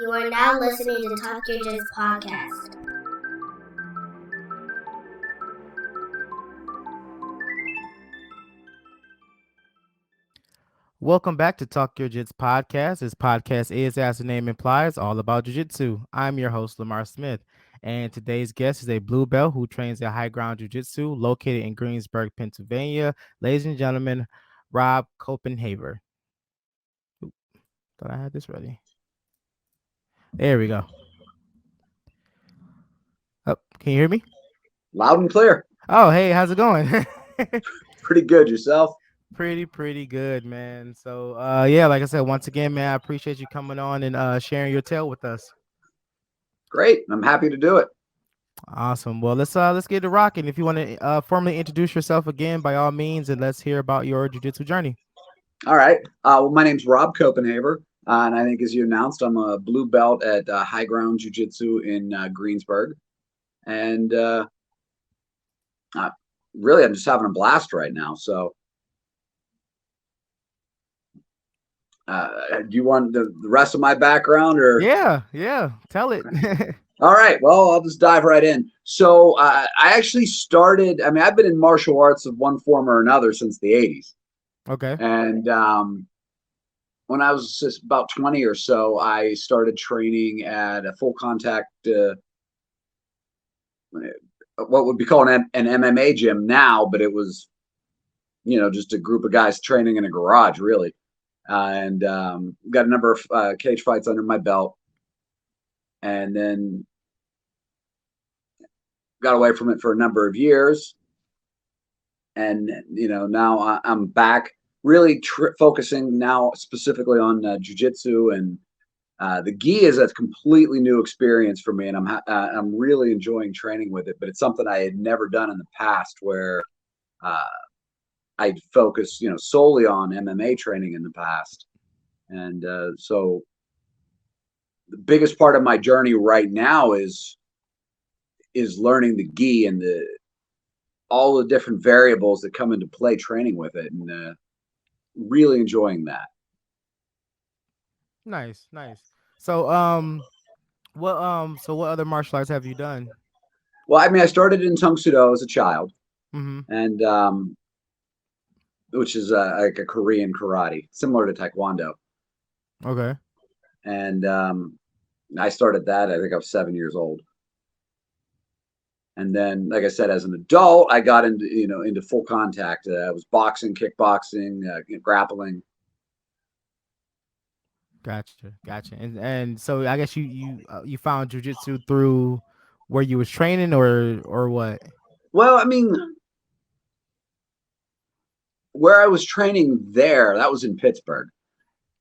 You are now listening to Talk Your Jits podcast. Welcome back to Talk Your Jits podcast. This podcast is, as the name implies, all about jiu-jitsu. I'm your host, Lamar Smith, and today's guest is a blue belt who trains at High Ground Jiu-Jitsu located in Greensburg, Pennsylvania. Ladies and gentlemen, Rob Copenhaver. Oop, thought I had this ready. There we go. Oh, can you hear me? Loud and clear. Oh, hey, how's it going? Pretty good. Yourself? Pretty good, man. So, yeah, like I said, once again, man, I appreciate you coming on and sharing your tale with us. Great. I'm happy to do it. Awesome. Well, let's get it rocking. If you want to formally introduce yourself again, by all means, and let's hear about your jiu-jitsu journey. All right. Well, my name's Rob Copenhaver, and I think as you announced, I'm a blue belt at High Ground Jiu-Jitsu in Greensburg, and really, I'm just having a blast right now. So, do you want the rest of my background, or? Yeah. Tell it. All right. Well, I'll just dive right in. So, I actually started. I mean, I've been in martial arts of one form or another since the '80s. Okay. And when I was just about 20 or so, I started training at a full contact, what would be called an MMA gym now, but it was, just a group of guys training in a garage, really. And got a number of cage fights under my belt. And then got away from it for a number of years. And, now I'm back really focusing now specifically on jiu-jitsu, and the gi is a completely new experience for me, and I'm really enjoying training with it. But it's something I had never done in the past, where I'd focus, solely on MMA training in the past, and so the biggest part of my journey right now is learning the gi and all the different variables that come into play training with it, and really enjoying that. Nice. So, what other martial arts have you done? Well, I mean, I started in Tung Sudo as a child, Mm-hmm. and which is like a Korean karate, similar to Taekwondo. Okay. And I started that. I think I was 7 years old. And then, like I said, as an adult, I got into full contact. I was boxing, kickboxing, grappling. Gotcha. And so I guess you found jiu-jitsu through where you was training or what? Well, I mean, where I was training there, that was in Pittsburgh.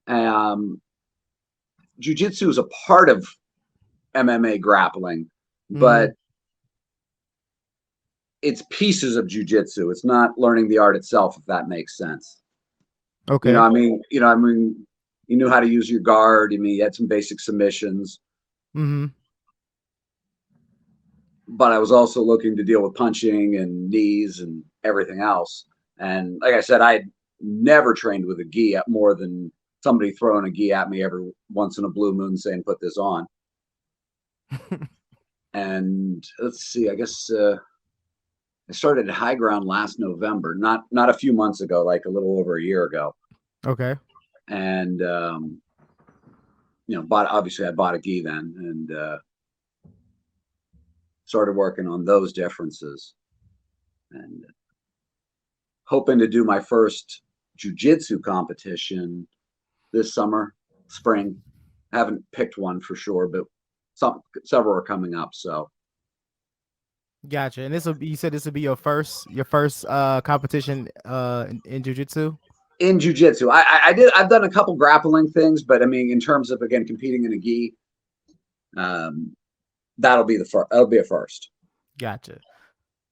Jiu-jitsu is a part of MMA grappling, but it's pieces of jiu-jitsu. It's not learning the art itself, if that makes sense. Okay. I mean, you knew how to use your guard. I mean, you had some basic submissions. Mm-hmm. But I was also looking to deal with punching and knees and everything else. And like I said, I had never trained with a gi at more than somebody throwing a gi at me every once in a blue moon saying, "Put this on." And let's see, I guess I started at High Ground last November, not a few months ago, like a little over a year ago. Okay. And obviously I bought a gi then, and started working on those differences, and hoping to do my first jiu-jitsu competition this spring. I haven't picked one for sure, but several are coming up. So. Gotcha. And you said this will be your first competition in jiu-jitsu? In jiu-jitsu. I've done a couple grappling things, but I mean, in terms of, again, competing in a gi, that'll be a first. Gotcha.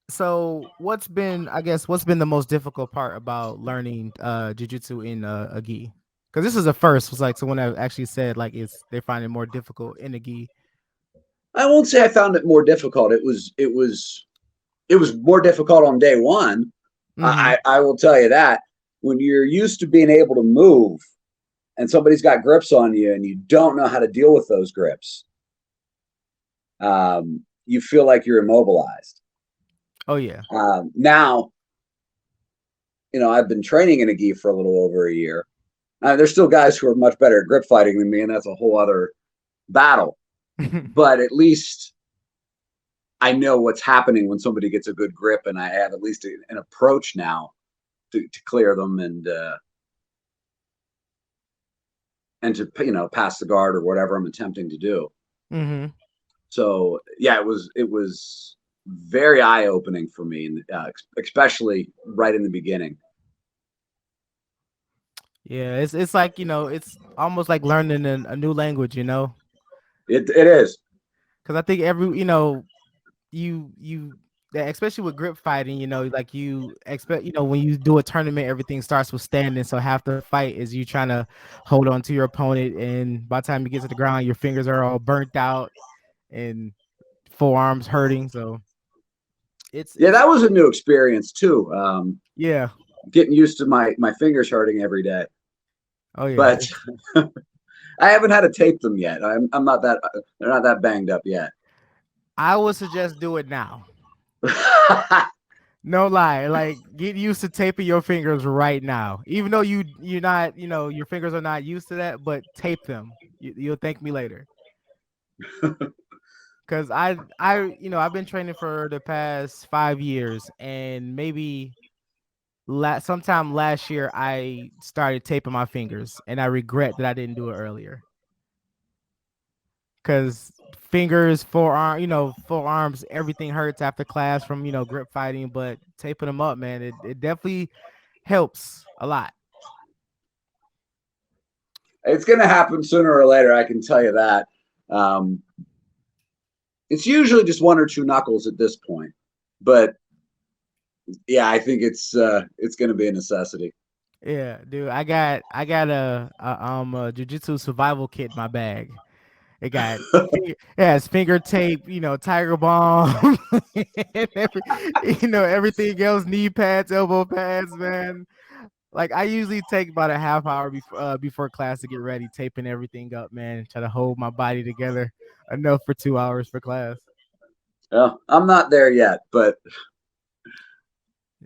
So what's been the most difficult part about learning jiu-jitsu in a gi? Because this is a first. Was like someone that actually said like they find it more difficult in a gi. I won't say I found it more difficult. It was more difficult on day one. Mm-hmm. I will tell you that. When you're used to being able to move and somebody's got grips on you and you don't know how to deal with those grips, you feel like you're immobilized. Oh yeah. Now, I've been training in a gi for a little over a year. There's still guys who are much better at grip fighting than me, and that's a whole other battle. But at least I know what's happening when somebody gets a good grip, and I have at least an approach now to clear them and to pass the guard or whatever I'm attempting to do. Mm-hmm. So yeah, it was very eye-opening for me, especially right in the beginning. Yeah, it's like, it's almost like learning a new language, It is. because I think you especially with grip fighting, like you expect, when you do a tournament, everything starts with standing. So half the fight is you trying to hold on to your opponent, and by the time you get to the ground, your fingers are all burnt out and forearms hurting. So it's that was a new experience too. Yeah. Getting used to my fingers hurting every day. Oh yeah. But I haven't had to tape them yet. I'm not that they're not that banged up yet. I would suggest do it now. No lie, like get used to taping your fingers right now. Even though you're not, your fingers are not used to that, but tape them. You'll thank me later. Because I've been training for the past 5 years, and maybe sometime last year I started taping my fingers, and I regret that I didn't do it earlier. Because fingers, forearms, everything hurts after class from grip fighting, but taping them up, man, it definitely helps a lot. It's going to happen sooner or later, I can tell you that. It's usually just one or two knuckles at this point, but yeah, I think it's going to be a necessity. Yeah, dude, I got a jiu-jitsu survival kit in my bag. It got it has finger tape, tiger balm, and everything else, knee pads, elbow pads, man. Like I usually take about a half hour before class to get ready, taping everything up, man. Try to hold my body together enough for 2 hours for class. Well, I'm not there yet, but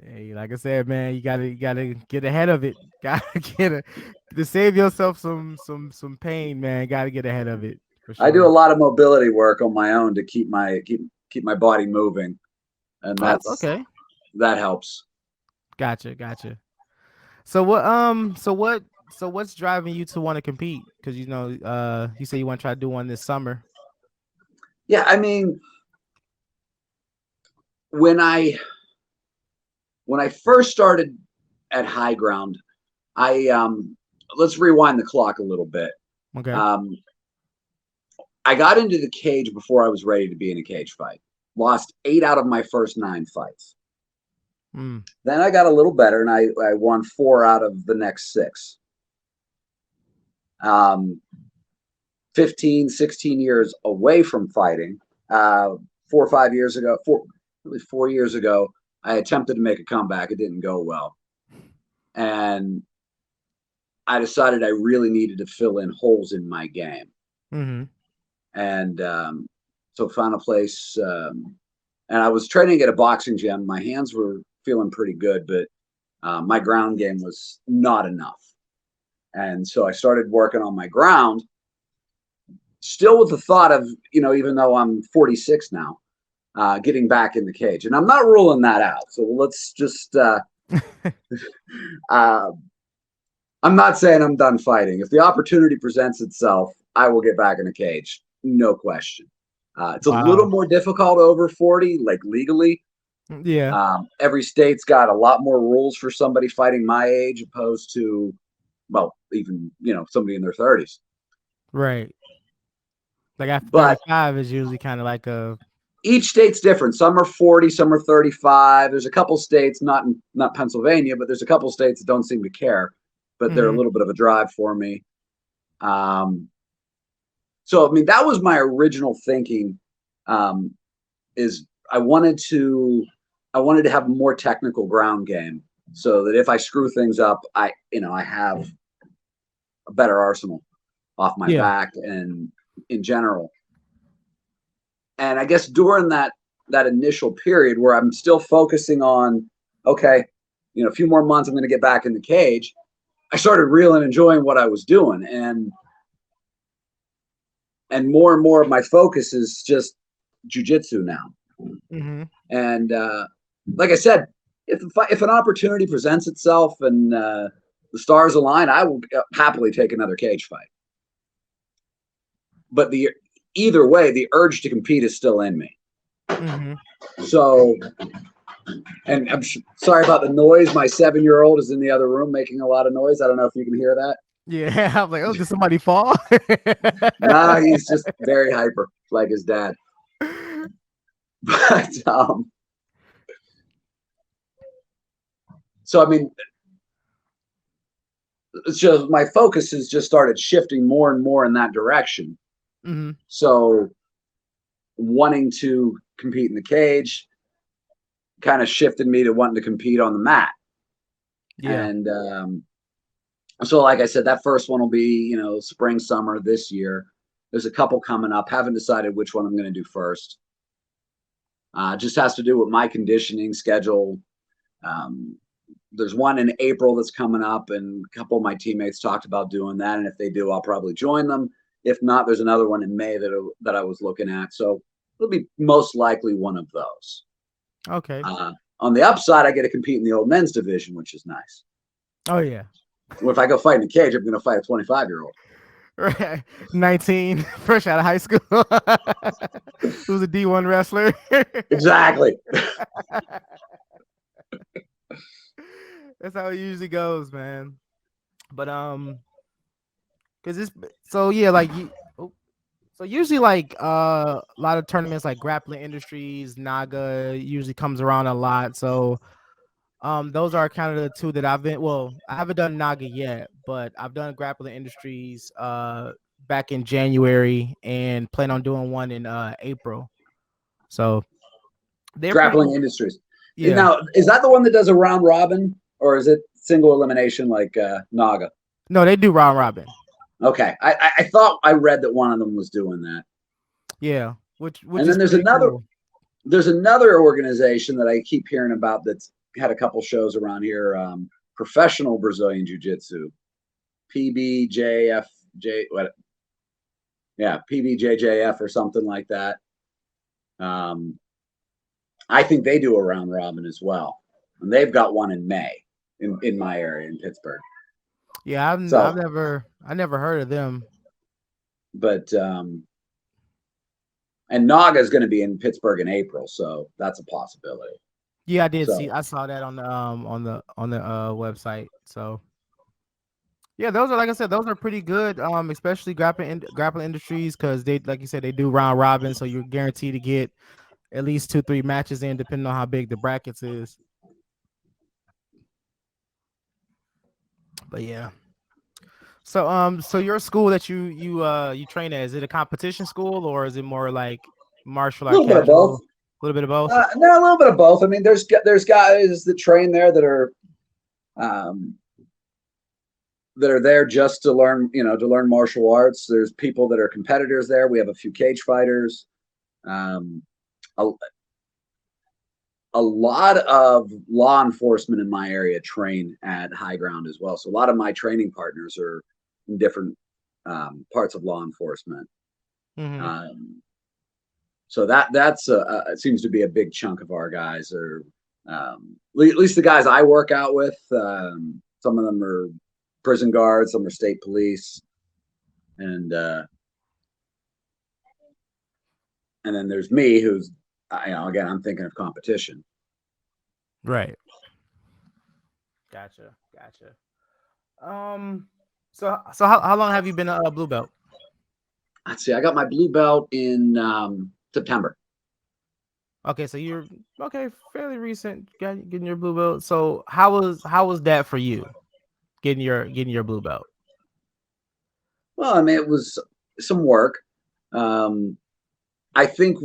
Hey, like I said, man, you gotta get ahead of it. Gotta to save yourself some pain, man. Gotta get ahead of it for I do sure. a lot of mobility work on my own to keep my body moving, and Oh, okay. that helps. Gotcha. So what's driving you to want to compete? Because you say you want to try to do one this summer. Yeah, I mean, when I first started at High Ground, let's rewind the clock a little bit. Okay. I got into the cage before I was ready to be in a cage fight. Lost 8 out of my first 9 fights. Then I got a little better, and I won 4 out of the next 6. 15, 16 years away from fighting. 4 or 5 years ago, 4 years ago, I attempted to make a comeback. It didn't go well. And I decided I really needed to fill in holes in my game. Mm-hmm. And so found a place, and I was training at a boxing gym. My hands were feeling pretty good, but my ground game was not enough. And so I started working on my ground, still with the thought of, even though I'm 46 now, getting back in the cage. And I'm not ruling that out. So let's just, I'm not saying I'm done fighting. If the opportunity presents itself, I will get back in the cage. No question. It's a little more difficult over 40, like legally. Yeah. Every state's got a lot more rules for somebody fighting my age opposed to, well, even, somebody in their 30s. Right. Like after 35 is usually kind of like each state's different. Some are 40, some are 35. There's a couple states, not Pennsylvania, but there's a couple states that don't seem to care, but they're a little bit of a drive for me. So, I mean, that was my original thinking, is I wanted to have more technical ground game so that if I screw things up, I have a better arsenal off my back and in general. And I guess during that initial period where I'm still focusing on, okay, a few more months, I'm going to get back in the cage. I started really enjoying what I was doing, and more of my focus is just jujitsu now. Mm-hmm. And like I said, if an opportunity presents itself and the stars align, I will happily take another cage fight. But either way, the urge to compete is still in me. Mm-hmm. So, and I'm sorry about the noise. My 7-year-old is in the other room making a lot of noise. I don't know if you can hear that. Yeah, I'm like, oh, did somebody fall? Nah, he's just very hyper, like his dad. But so I mean, it's just my focus has just started shifting more and more in that direction. Mm-hmm. So wanting to compete in the cage kind of shifted me to wanting to compete on the mat. Yeah. And so like I said, that first one will be, spring, summer this year. There's a couple coming up. Haven't decided which one I'm going to do first. Just has to do with my conditioning schedule. There's one in April that's coming up, and a couple of my teammates talked about doing that. And if they do, I'll probably join them. If not, there's another one in May that I was looking at. So it'll be most likely one of those. Okay. On the upside, I get to compete in the old men's division, which is nice. Oh yeah. Well, if I go fight in the cage, I'm going to fight a 25-year-old. Right. 19, fresh out of high school. Who's a D1 wrestler. Exactly. That's how it usually goes, man. But because it's so yeah, like so usually like a lot of tournaments like Grappling Industries, Naga usually comes around a lot. So those are kind of the two that I've been. Well, I haven't done Naga yet, but I've done Grappling Industries back in January and plan on doing one in April. So they're Grappling Industries. Yeah. Now, is that the one that does a round robin, or is it single elimination like Naga? No, they do round robin. Okay, I thought I read that one of them was doing that. Yeah, which and then there's another cool. There's another organization that I keep hearing about that's had a couple shows around here. Professional Brazilian Jiu-Jitsu, PBJFJ, what? Yeah, PBJJF or something like that. I think they do a round robin as well, and they've got one in May in my area in Pittsburgh. Yeah, I've never heard of them. But and Naga is going to be in Pittsburgh in April, so that's a possibility. Yeah, I saw that on the website. So yeah, those are, like I said, those are pretty good. Especially grappling industries, because they, like you said, they do round robin, so you're guaranteed to get at least 2-3 matches in, depending on how big the brackets is. But yeah. So so your school that you train at, is it a competition school, or is it more like martial art? A little bit of both. A little bit of both. No, a little bit of both. I mean, there's guys that train there that are there just to learn, martial arts. There's people that are competitors there. We have a few cage fighters. A lot of law enforcement in my area train at High Ground as well. So a lot of my training partners are in different parts of law enforcement. Mm-hmm. So that's it seems to be a big chunk of our guys are, at least the guys I work out with. Some of them are prison guards, some are state police, and then there's me, who's, again, I'm thinking of competition. Right. Gotcha. So how long have you been a blue belt? Let's see. I got my blue belt in September. Okay, so you're fairly recent getting your blue belt. So how was that for you, getting your blue belt? Well, I mean, it was some work. I think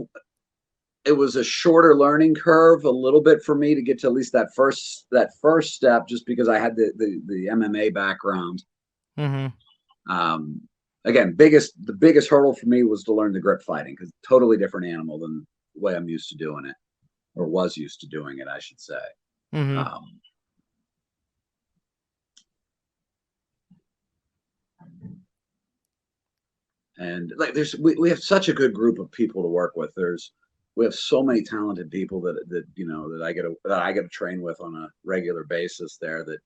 it was a shorter learning curve a little bit for me to get to at least that first step, just because I had the MMA background. Mm-hmm. Again, the biggest hurdle for me was to learn the grip fighting, because totally different animal than the way I'm used to doing it, or was used to doing it, I should say. And like we have such a good group of people to work with. We have so many talented people that I get to train with on a regular basis there, that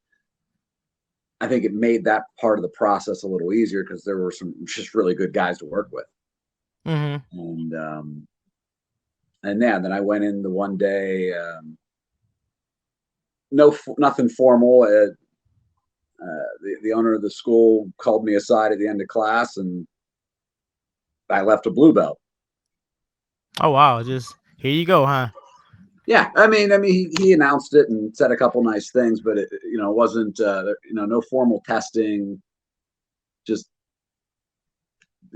I think it made that part of the process a little easier, because there were some just really good guys to work with. And yeah, then I went in the one day, nothing formal. The owner of the school called me aside at the end of class, and I left a blue belt. Oh wow! Just here you go, huh? Yeah, I mean, he announced it and said a couple nice things, but it wasn't no formal testing. Just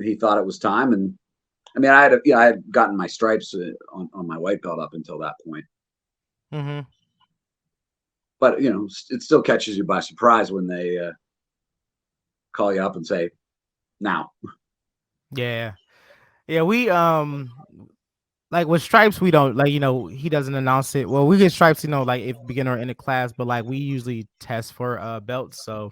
he thought it was time, and I mean, I had gotten my stripes on my white belt up until that point. But it still catches you by surprise when they call you up and say, "Now." Yeah, we like with stripes, we don't like, he doesn't announce it. Well, we get stripes, like if beginner in the class, but like we usually test for belts. So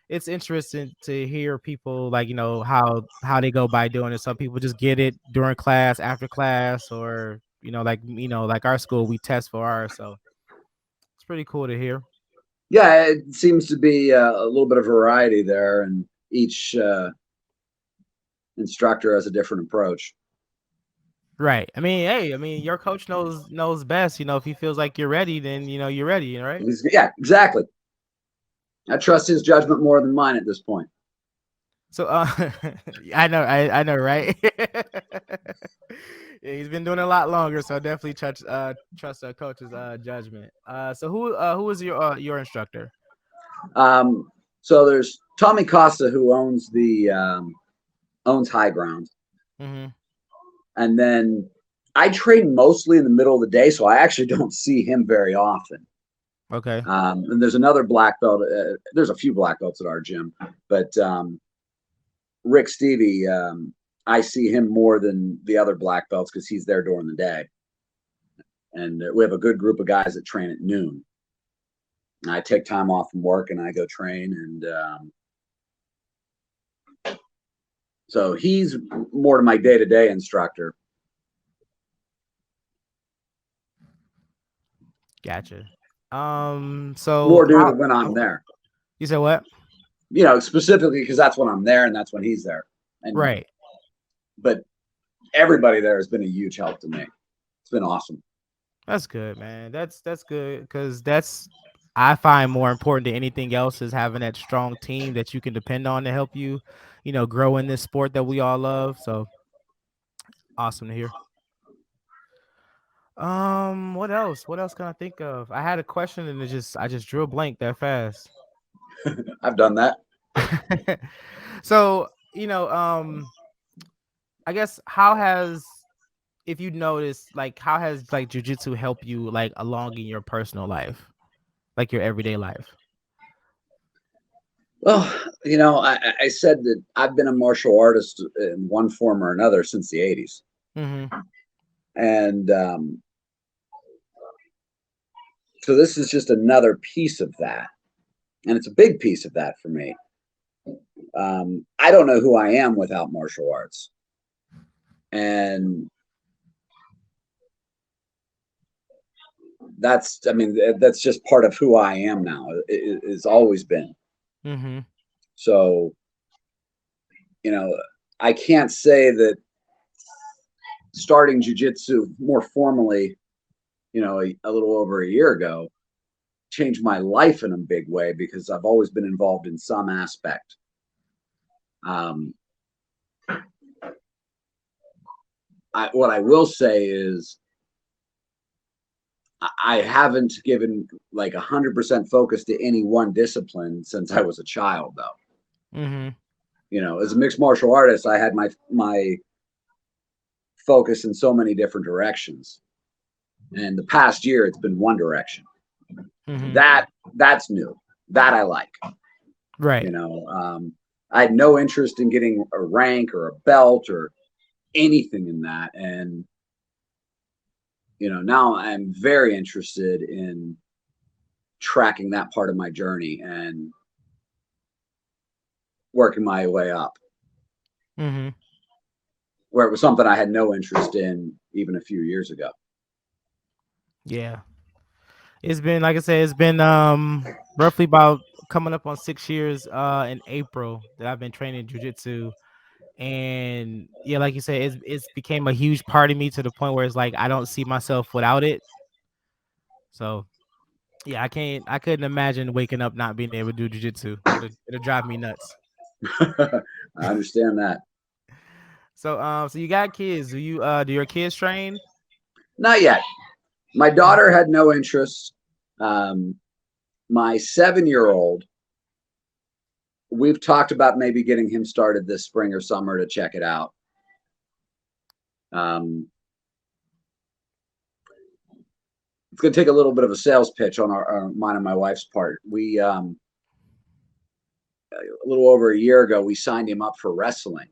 it's interesting to hear people like, how they go by doing it. Some people just get it during class, after class, or like our school, we test for ours. So it's pretty cool to hear. Yeah, it seems to be a little bit of variety there, and each instructor has a different approach. Right. I mean, hey, your coach knows best. If he feels like you're ready, then you're ready, right? Yeah, exactly. I trust his judgment more than mine at this point. So I know, right? Yeah, he's been doing it a lot longer, so definitely trust a coach's judgment. So who is your instructor? So there's Tommy Costa, who owns High Ground. And then I train mostly in the middle of the day, so I actually don't see him very often. Okay. And there's another black belt. There's a few black belts at our gym, but Rick Stevie, I see him more than the other black belts, because he's there during the day. And we have a good group of guys that train at noon. And I take time off from work and I go train. And so he's more to my day-to-day instructor. Gotcha. So more due to when I'm there. You said what? Specifically because that's when I'm there and that's when he's there. And, right. But everybody there has been a huge help to me. It's been awesome. That's good, man. That's good, because I find more important than anything else is having that strong team that you can depend on to help you, grow in this sport that we all love. So awesome to hear. What else? What else can I think of? I had a question and I just drew a blank that fast. I've done that. So, I guess if you notice, like, how has like jiu-jitsu helped you like along in your personal life, like your everyday life? Well, I said that I've been a martial artist in one form or another since the 80s. And so this is just another piece of that. And it's a big piece of that for me. I don't know who I am without martial arts. And that's just part of who I am now. It's always been. So, I can't say that starting jiu-jitsu more formally, a little over a year ago, changed my life in a big way, because I've always been involved in some aspect. What I will say is I haven't given like 100% focus to any one discipline since I was a child, though. As a mixed martial artist, I had my focus in so many different directions. And the past year, it's been one direction. That's new. That I like. Right. I had no interest in getting a rank or a belt or anything in that. And, now I'm very interested in tracking that part of my journey and working my way up, Mm-hmm. where it was something I had no interest in even a few years ago. Yeah. It's been, like I said, it's been roughly about coming up on 6 years in April that I've been training jujitsu. And yeah, like you said, it's became a huge part of me to the point where it's like I don't see myself without it. So yeah, I couldn't imagine waking up not being able to do jujitsu. It'll drive me nuts. I understand that. So you got kids. Do your kids train? Not yet. My daughter had no interest. Um, my 7-year-old, we've talked about maybe getting him started this spring or summer to check it out. It's going to take a little bit of a sales pitch on mine and my wife's part. We a little over a year ago, we signed him up for wrestling,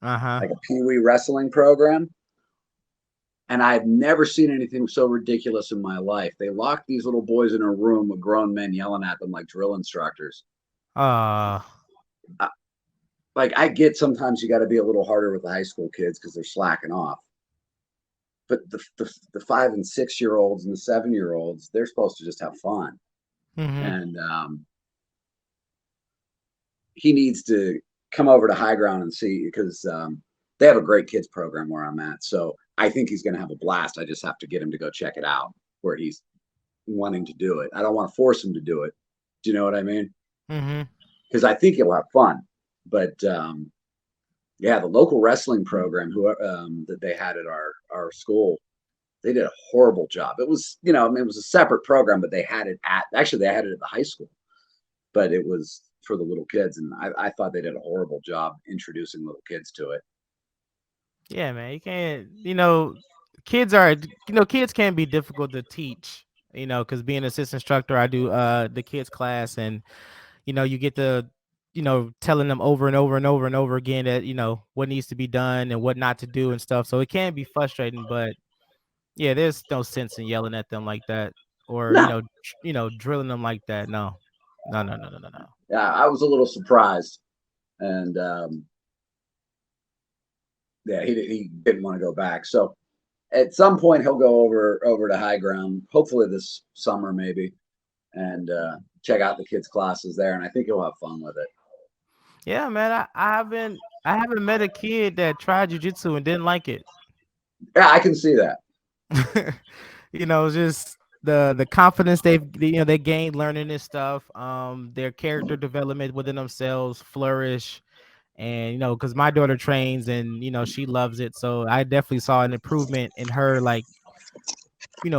Uh-huh. like a Pee-wee wrestling program. And I've never seen anything so ridiculous in my life. They locked these little boys in a room with grown men yelling at them like drill instructors. Uh Like, I get sometimes you got to be a little harder with the high school kids because they're slacking off. But the 5 and 6-year-olds and the 7-year-olds, they're supposed to just have fun. mm-hmm. And he needs to come over to High Ground and see, because they have a great kids program where I'm at. So I think he's going to have a blast. I just have to get him to go check it out where he's wanting to do it. I don't want to force him to do it. Do you know what I mean? Mm-hmm. Because I think he'll have fun. But yeah, the local wrestling program that they had at our school, they did a horrible job. It was, it was a separate program, but they had it at the high school, but it was for the little kids, and I thought they did a horrible job introducing little kids to it. Yeah, man. You can't, kids can be difficult to teach, because being an assistant instructor, I do the kids class, and you get to, telling them over and over and over and over again that, what needs to be done and what not to do and stuff. So it can be frustrating, but yeah, there's no sense in yelling at them like that, or, No, drilling them like that. No. No, no, no, no, no, no. yeah, I was a little surprised, and yeah, he didn't want to go back. So at some point he'll go over to High Ground, hopefully this summer maybe, and check out the kids' classes there, and I think he'll have fun with it. Yeah, man. I haven't met a kid that tried jujitsu and didn't like it. Yeah, I can see that. Just the confidence they gained learning this stuff, their character development within themselves flourish. And because my daughter trains and she loves it, so I definitely saw an improvement in her, like,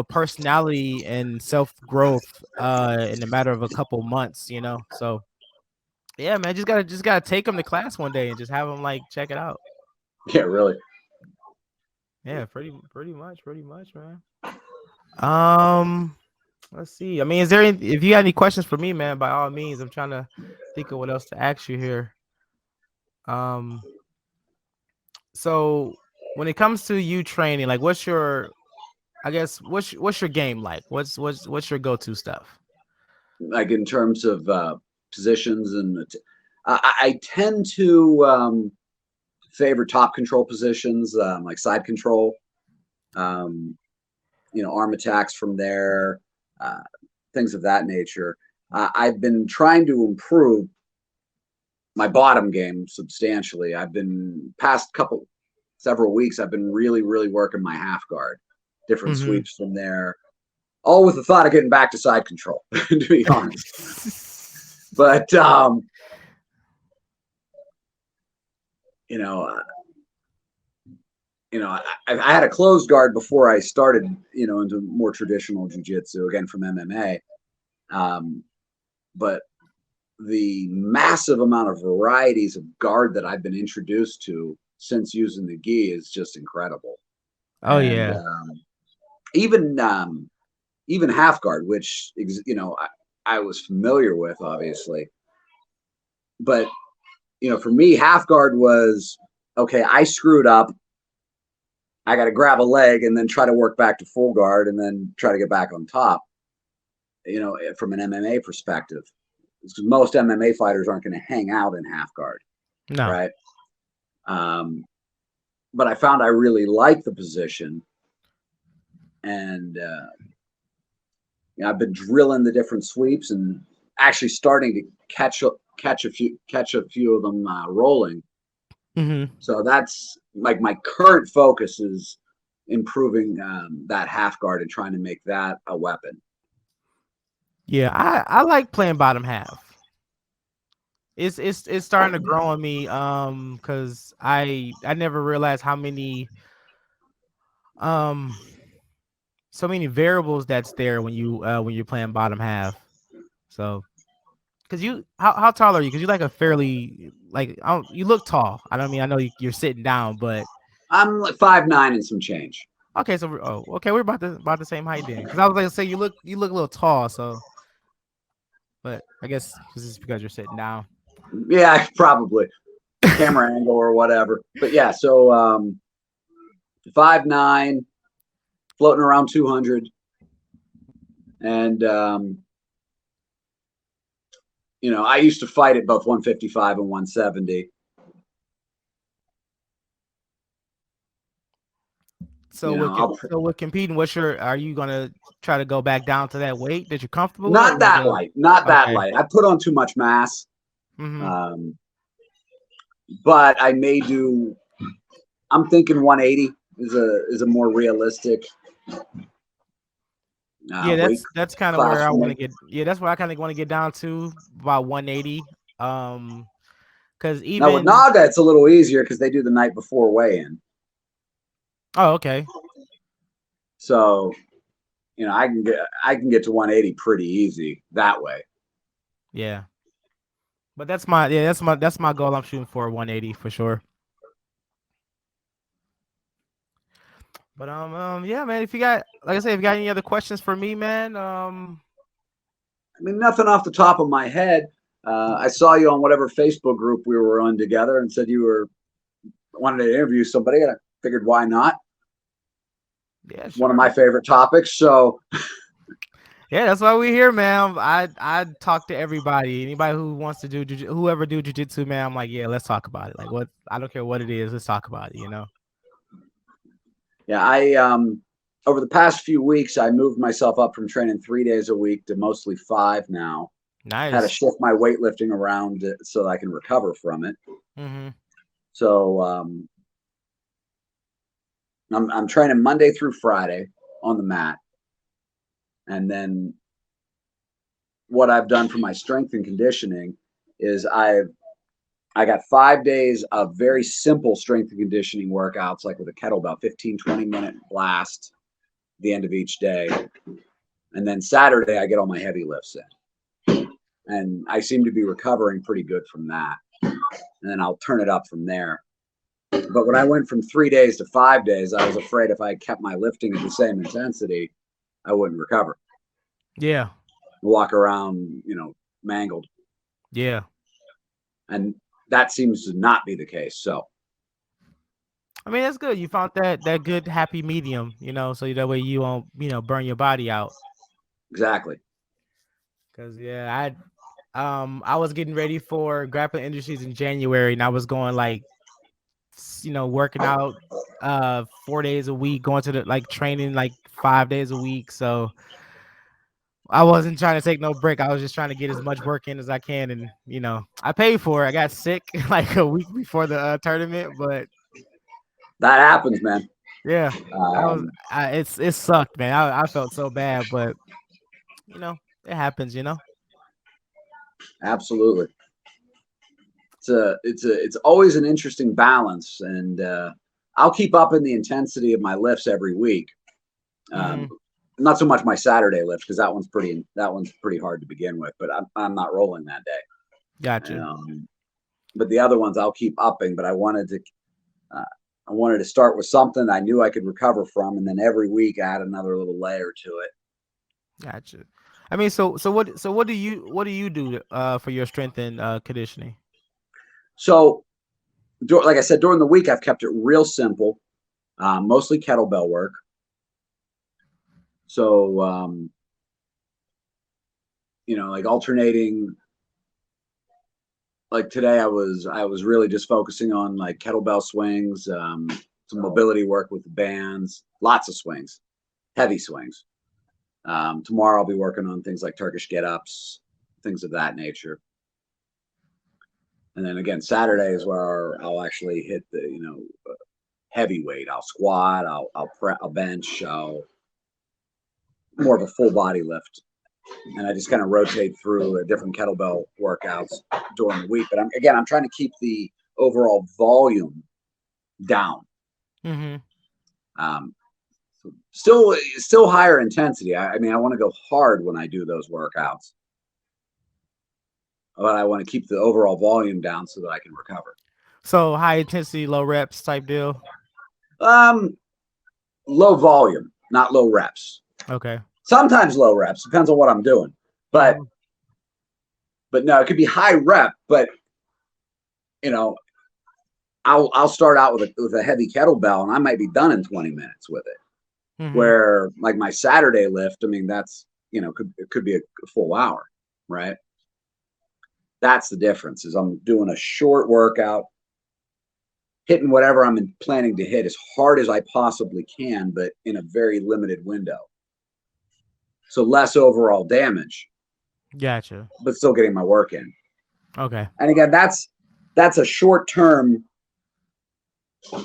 personality and self growth in a matter of a couple months. So yeah, man, just gotta take them to class one day and just have them like check it out. Yeah, really. Yeah, pretty much, man. Um, let's see. I mean, if you got any questions for me, man, by all means. I'm trying to think of what else to ask you here. Um, so when it comes to you training, like, what's your game like? What's your go-to stuff? Like in terms of positions, and I tend to favor top control positions, like side control, arm attacks from there, uh, things of that nature. I've been trying to improve my bottom game substantially. I've been several weeks. I've been really, really working my half guard, different Mm-hmm. sweeps from there, all with the thought of getting back to side control, to be honest. But you know, I had a closed guard before I started, into more traditional jujitsu, again from MMA. But the massive amount of varieties of guard that I've been introduced to since using the gi is just incredible. Oh And yeah. even half guard, which I was familiar with, obviously, but for me, half guard was, okay, I screwed up. I got to grab a leg and then try to work back to full guard and then try to get back on top, from an MMA perspective. Because most MMA fighters aren't going to hang out in half guard. No. Right. But I found I really like the position. And I've been drilling the different sweeps and actually starting to catch a few of them rolling. Mm-hmm. So that's like my current focus is improving that half guard and trying to make that a weapon. Yeah, I like playing bottom half. It's starting to grow on me because I never realized how many so many variables that's there when you're playing bottom half. So because how tall are you? Because you like a fairly you look tall. I know you're sitting down, but I'm like 5'9" and some change. okay, so we're about the same height then. Because I was like, say you look a little tall, so. But I guess this is because you're sitting down. Yeah, probably camera angle or whatever. But yeah, so 5'9", floating around 200, and I used to fight at both 155 and 170. So with competing, are you gonna try to go back down to that weight that you're comfortable with? Not that light. I put on too much mass. Mm-hmm. But I may do. I'm thinking 180 is a more realistic. That's kind of where I want to get. Yeah, that's where I kind of want to get down to about 180. Because even now with Naga, it's a little easier because they do the night before weigh-in. Oh, okay. So, I can get to 180 pretty easy that way. Yeah. But that's my goal. I'm shooting for 180 for sure. But yeah, man. If you got any other questions for me, man, nothing off the top of my head. I saw you on whatever Facebook group we were on together and said you wanted to interview somebody, and I figured why not. Yeah, sure. One of my favorite topics. So yeah, that's why we're here, man. I talk to everybody, anybody who wants to do whoever do jiu-jitsu, man. I'm like, yeah, let's talk about it. Like, what? I don't care what it is. Let's talk about it. Yeah, I over the past few weeks, I moved myself up from training 3 days a week to mostly 5 now. Nice. Had to shift my weightlifting around so that I can recover from it. Mm-hmm. So I'm training Monday through Friday on the mat, and then what I've done for my strength and conditioning is I got 5 days of very simple strength and conditioning workouts, like with a kettlebell, 15-20 minute blast at the end of each day, and then Saturday I get all my heavy lifts in, and I seem to be recovering pretty good from that, and then I'll turn it up from there. But when I went from 3 days to 5 days, I was afraid if I kept my lifting at the same intensity, I wouldn't recover. Yeah. Walk around, mangled. Yeah. And that seems to not be the case. So, that's good. You found that good happy medium, so that way you won't, burn your body out. Exactly. Because I was getting ready for Grappling Industries in January, and I was going working out 4 days a week, going to the training 5 days a week. So I wasn't trying to take no break. I was just trying to get as much work in as I can, and I paid for it. I got sick like a week before the tournament, but that happens, man. Yeah, it sucked, man. I felt so bad, but it happens, Absolutely. It's always an interesting balance, and I'll keep up in the intensity of my lifts every week. Not so much my Saturday lift, because that one's pretty hard to begin with, but I'm not rolling that day. Gotcha. But the other ones I'll keep upping. But I wanted to start with something I knew I could recover from, and then every week add another little layer to it. Gotcha. So what do you do for your strength and conditioning? So, like I said, during the week, I've kept it real simple, mostly kettlebell work. So, like alternating. Like today, I was really just focusing on like kettlebell swings, some mobility work with the bands, lots of swings, heavy swings. Tomorrow, I'll be working on things like Turkish get-ups, things of that nature. And then again, Saturday is where I'll actually hit the heavy weight. I'll squat, I'll bench, I'll more of a full body lift, and I just kind of rotate through different kettlebell workouts during the week. But I'm trying to keep the overall volume down. Mm-hmm. Still higher intensity. I mean, I want to go hard when I do those workouts, but I want to keep the overall volume down so that I can recover. So high intensity, low reps type deal. Low volume, not low reps. Okay. Sometimes low reps, depends on what I'm doing. But no, it could be high rep, but I'll start out with a heavy kettlebell and I might be done in 20 minutes with it. Mm-hmm. Where like my Saturday lift, I mean, that's it could be a full hour, right? That's the difference, is I'm doing a short workout, hitting whatever I'm planning to hit as hard as I possibly can, but in a very limited window. So less overall damage. Gotcha. But still getting my work in. Okay. And again, that's a short-term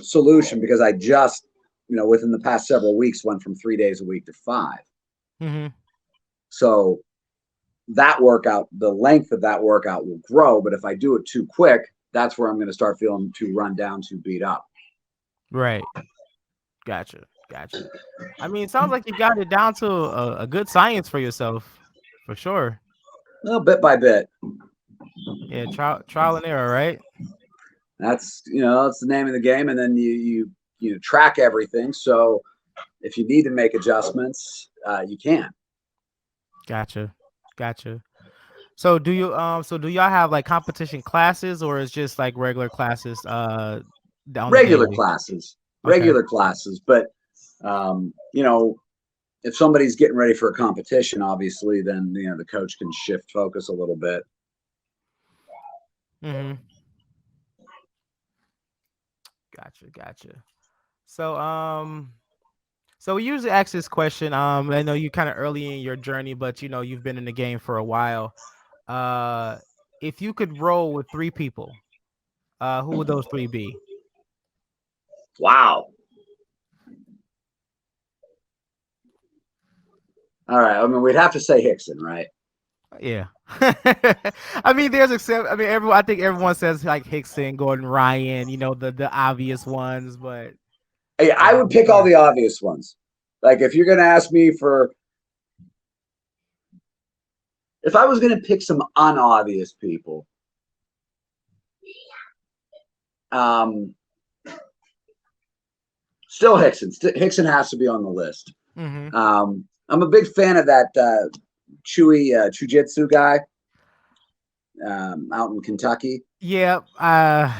solution because I just, within the past several weeks went from 3 days a week to 5. Mm-hmm. So that workout, the length of that workout will grow, but if I do it too quick, that's where I'm going to start feeling too run down, too beat up. Right. Gotcha. I mean, it sounds like you got it down to a good science for yourself, for sure. Well, bit by bit. Yeah, trial and error, right? That's that's the name of the game, and then you track everything. So if you need to make adjustments, you can. Gotcha. So do y'all have like competition classes, or is just like regular classes? Regular classes, but if somebody's getting ready for a competition, obviously, then the coach can shift focus a little bit. Mm-hmm. Gotcha. So we usually ask this question. I know you're kind of early in your journey, but you've been in the game for a while. If you could roll with 3 people, who would those 3 be? Wow. All right. I mean, we'd have to say Hickson, right? Yeah. I mean, I think everyone says like Hickson, Gordon Ryan, the obvious ones, but I would pick all the obvious ones. Like if you're going to ask me if I was going to pick some unobvious people, still Hickson. Hickson has to be on the list. Mm-hmm. I'm a big fan of that Jitsu guy out in Kentucky. Yeah. I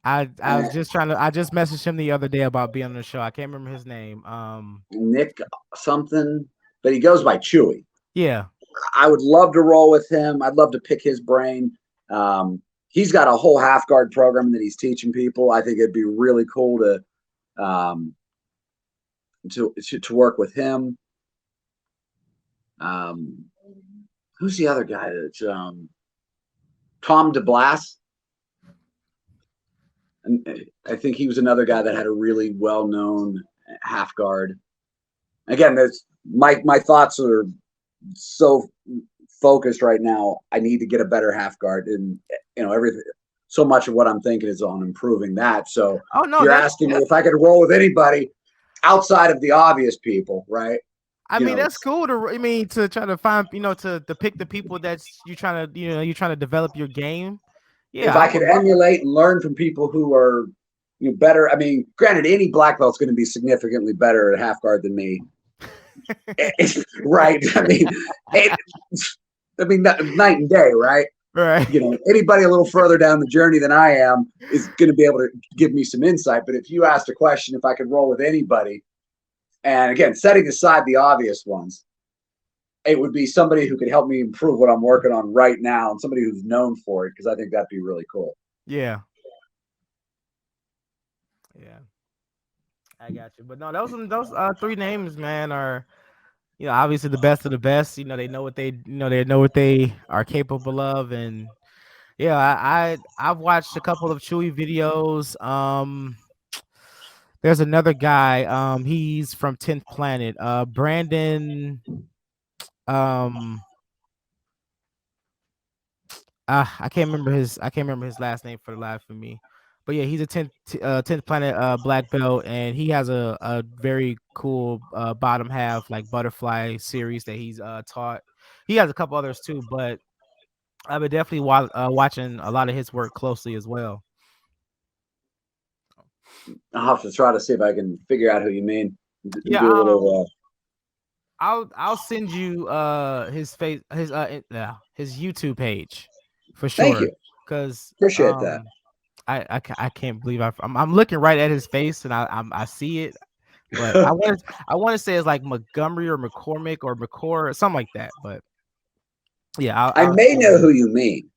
was just I just messaged him the other day about being on the show. I can't remember his name. Nick something, but he goes by Chewy. Yeah. I would love to roll with him. I'd love to pick his brain. He's got a whole half guard program that he's teaching people. I think it'd be really cool to work with him. Who's the other guy? That's Tom DeBlas. And I think he was another guy that had a really well-known half guard. Again, my thoughts are so focused right now. I need to get a better half guard, and everything. So much of what I'm thinking is on improving that. So you're asking me if I could roll with anybody outside of the obvious people, right? I mean, that's cool to try to find, to pick the people that you're trying to develop your game. Yeah. If I could emulate and learn from people who are better. I mean, granted, any black belt's going to be significantly better at half guard than me. Right. I mean, night and day, right? Right. Anybody a little further down the journey than I am is going to be able to give me some insight. But if you asked a question, if I could roll with anybody, and again, setting aside the obvious ones, it would be somebody who could help me improve what I'm working on right now and somebody who's known for it, because I think that'd be really cool. Yeah. Yeah. I got you. But no, those three names, man, are obviously the best of the best. They know what they are capable of, and yeah, I've watched a couple of Chewy videos. There's another guy. He's from 10th Planet. Brandon. Um, I can't remember his last name for the life of me. But yeah, he's a 10th Planet black belt, and he has a very cool bottom half like butterfly series that he's taught. He has a couple others too, but I've been definitely watching a lot of his work closely as well. I'll have to try to see if I can figure out who you mean. Yeah, Do a little. I'll send you his YouTube page for Thank sure, you. because Appreciate that. I can't believe I'm looking right at his face and I see it, but I want to say it's like Montgomery or McCormick or McCord or something like that. But yeah, I may know who you mean.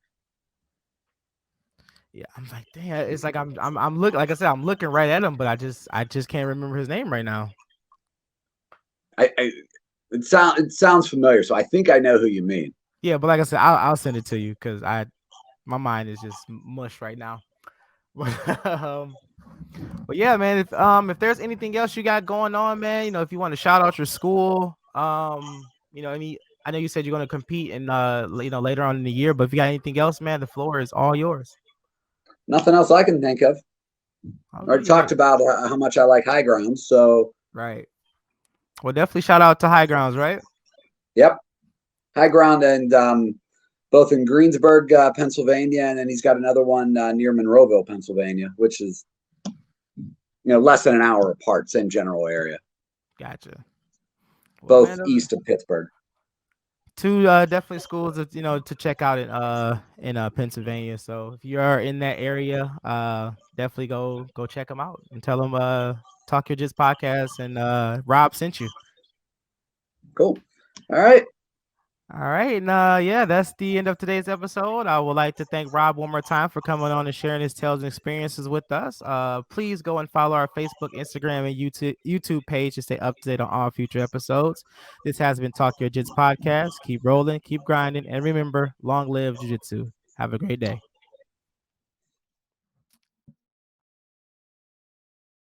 Yeah, I'm like, damn, it's like I'm looking, like I said, I'm looking right at him, but I just can't remember his name right now. It sounds familiar, so I think I know who you mean. Yeah, but like I said, I'll send it to you because my mind is just mush right now. But yeah, man, if there's anything else you got going on, man, if you want to shout out your school, I know you said you're going to compete in later on in the year, but if you got anything else, man, the floor is all yours. Nothing else I can think of. I already talked about how much I like high grounds, so right. Well, definitely shout out to High Grounds, right? Yep, High Ground, and both in Greensburg, Pennsylvania, and then he's got another one near Monroeville, Pennsylvania, which is less than an hour apart, same general area. Gotcha. Well, both east of Pittsburgh. Two definitely schools that to check out in Pennsylvania. So if you are in that area, definitely go check them out and tell them Talk Your Jits podcast and Rob sent you. Cool. All right. And yeah, that's the end of today's episode. I would like to thank Rob one more time for coming on and sharing his tales and experiences with us. Please go and follow our Facebook, Instagram, and YouTube page to stay up to date on all future episodes. This has been Talk Your Jits podcast. Keep rolling, keep grinding, and remember, long live Jiu-Jitsu. Have a great day.